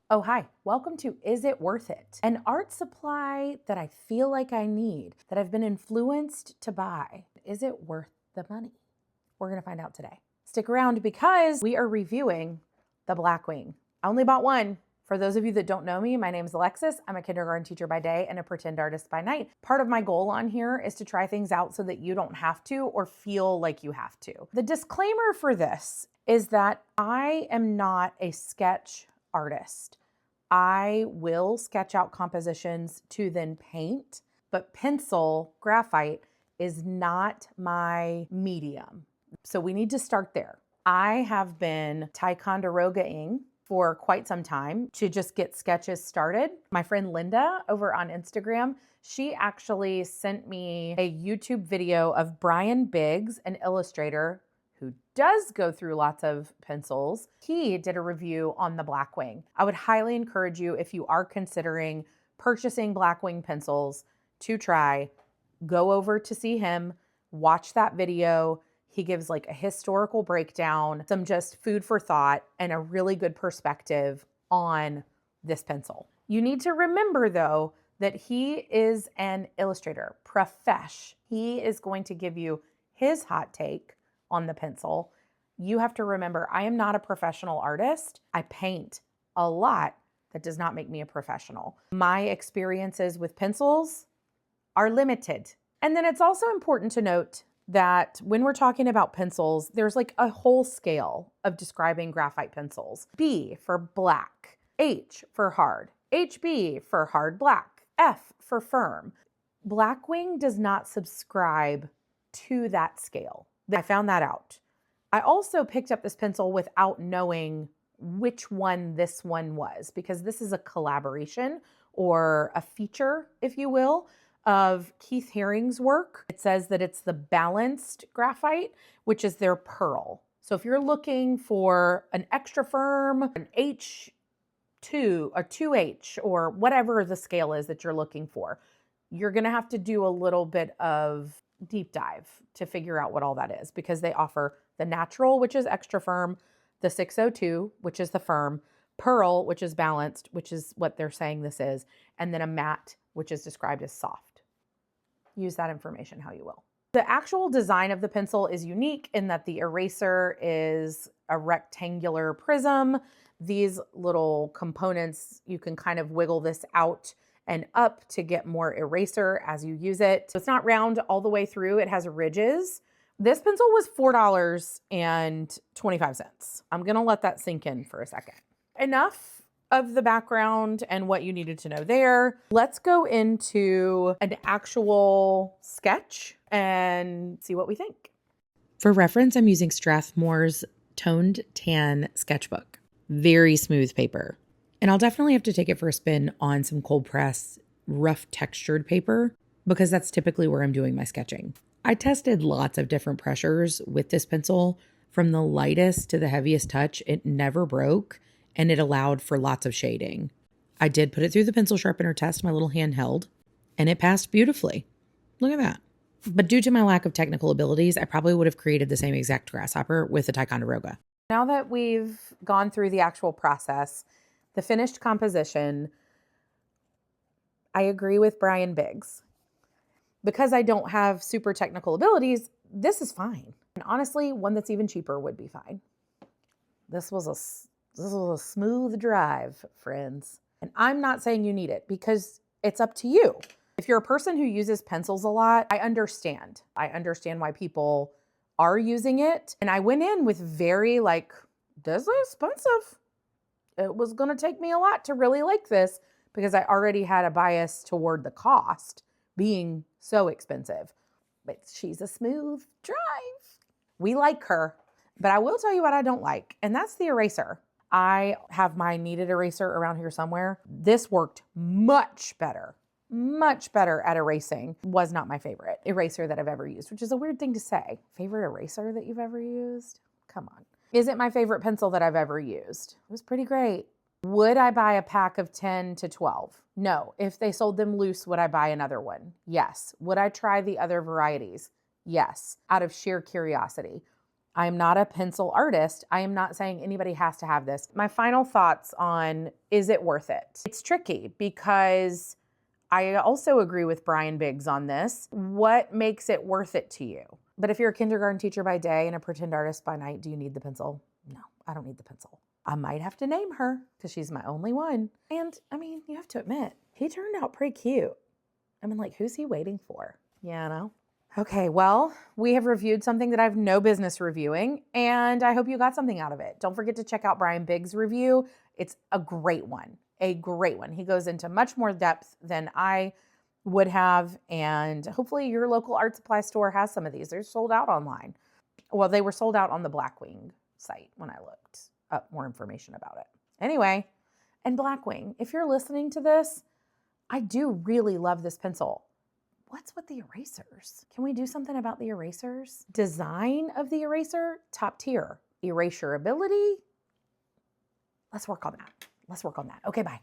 Oh, hi. Welcome to Is It Worth It? An art supply that I feel like I need, that I've been influenced to buy. Is it worth the money? We're going to find out today. Stick around because we are reviewing the Blackwing. I only bought one. For those of you that don't know me, my name is Alexis. I'm a kindergarten teacher by day and a pretend artist by night. Part of my goal on here is to try things out so that you don't have to or feel like you have to. The disclaimer for this is that I am not a sketch artist. I will sketch out compositions to then paint, but pencil, graphite, is not my medium. So we need to start there. I have been Ticonderoga-ing for quite some time to just get sketches started. My friend Linda over on Instagram, she actually sent me a YouTube video of Brian Biggs, an illustrator who does go through lots of pencils. He did a review on the Blackwing. I would highly encourage you, if you are considering purchasing Blackwing pencils to try, go over to see him, watch that video. He gives like a historical breakdown, some just food for thought, and a really good perspective on this pencil. You need to remember though, that he is an illustrator, profesh. He is going to give you his hot take on the pencil. You have to remember, I am not a professional artist. I paint a lot. That does not make me a professional. My experiences with pencils are limited. And then it's also important to note that when we're talking about pencils, there's like a whole scale of describing graphite pencils. B for black, H for hard, HB for hard black, F for firm. Blackwing does not subscribe to that scale. I found that out. I also picked up this pencil without knowing which one this one was, because this is a collaboration or a feature, if you will, of Keith Haring's work. It says that it's the balanced graphite, which is their pearl. So if you're looking for an extra firm, an H2, a 2H, or whatever the scale is that you're looking for, you're going to have to do a little bit of deep dive to figure out what all that is, because they offer the natural, which is extra firm, the 602, which is the firm, pearl, which is balanced, which is what they're saying this is, and then a matte, which is described as soft. Use that information how you will. The actual design of the pencil is unique in that the eraser is a rectangular prism. These little components, you can kind of wiggle this out and up to get more eraser as you use it. So it's not round all the way through. It has ridges. This pencil was $4.25. I'm going to let that sink in for a second. Enough of the background and what you needed to know there. Let's go into an actual sketch and see what we think. For reference, I'm using Strathmore's Toned Tan sketchbook. Very smooth paper. And I'll definitely have to take it for a spin on some cold press, rough textured paper, because that's typically where I'm doing my sketching. I tested lots of different pressures with this pencil. From the lightest to the heaviest touch, it never broke, and it allowed for lots of shading. I did put it through the pencil sharpener test, my little handheld, and it passed beautifully. Look at that. But due to my lack of technical abilities, I probably would have created the same exact grasshopper with a Ticonderoga. Now that we've gone through the actual process, the finished composition, I agree with Brian Biggs. Because I don't have super technical abilities, this is fine. And honestly, one that's even cheaper would be fine. This was a smooth drive, friends. And I'm not saying you need it, because it's up to you. If you're a person who uses pencils a lot, I understand. I understand why people are using it. And I went in with very like, this is expensive. It was going to take me a lot to really like this, because I already had a bias toward the cost being so expensive. But she's a smooth drive. We like her. But I will tell you what I don't like, and that's the eraser. I have my kneaded eraser around here somewhere. This worked much better at erasing. Was not my favorite eraser that I've ever used, which is a weird thing to say. Favorite eraser that you've ever used? Come on. Is it my favorite pencil that I've ever used? It was pretty great. Would I buy a pack of 10 to 12? No. If they sold them loose, would I buy another one? Yes. Would I try the other varieties? Yes. Out of sheer curiosity. I'm not a pencil artist. I am not saying anybody has to have this. My final thoughts on, is it worth it? It's tricky because I also agree with Brian Biggs on this. What makes it worth it to you? But if you're a kindergarten teacher by day and a pretend artist by night, do you need the pencil? No, I don't need the pencil. I might have to name her because she's my only one. And I mean, you have to admit, he turned out pretty cute. I mean, like, who's he waiting for? Yeah, no. Okay, well, we have reviewed something that I have no business reviewing, and I hope you got something out of it. Don't forget to check out Brian Biggs' review. It's a great one, a great one. He goes into much more depth than I would have, and hopefully your local art supply store has some of these. They're sold out online. Well, they were sold out on the Blackwing site when I looked up more information about it. Anyway, and Blackwing, if you're listening to this, I do really love this pencil. What's with the erasers? Can we do something about the erasers? Design of the eraser, top tier. Eraserability, let's work on that. Okay, bye.